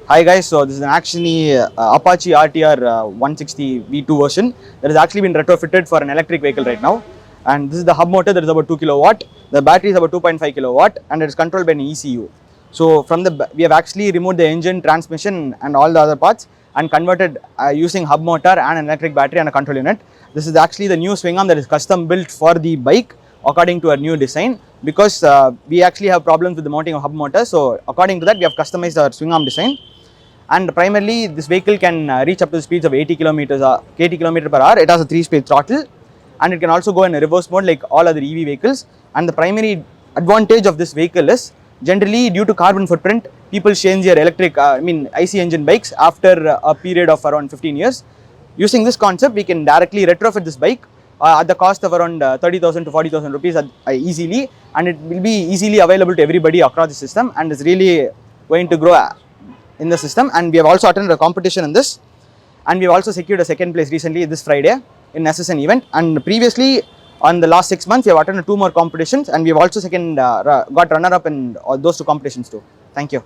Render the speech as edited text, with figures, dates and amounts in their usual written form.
Hi guys, so this is an actually Apache RTR 160 V2 version that has actually been retrofitted for an electric vehicle right now. And this is the hub motor that is about 2 kilowatt. The battery is about 2.5 kilowatt and it is controlled by an ECU. So we have actually removed the engine, transmission and all the other parts and converted using hub motor and an electric battery and a control unit. This is actually the new swing arm that is custom built for the bike according to our new design, because we actually have problems with the mounting of hub motor. So according to that, we have customized our swing arm design. And primarily this vehicle can reach up to the speeds of 80 kilometers per hour. It has a 3-speed throttle and it can also go in a reverse mode like all other EV vehicles. And the primary advantage of this vehicle is, generally due to carbon footprint, people change their IC engine bikes after a period of around 15 years. Using this concept, we can directly retrofit this bike at the cost of around 30,000 to 40,000 rupees easily, and it will be easily available to everybody across the system, and is really going to grow in the system. And we have also attended a competition in this, and we have also secured a second place recently this Friday in SSN event. And previously on the last 6 months we have attended 2 more competitions, and we have also got runner up in those 2 competitions too. Thank you.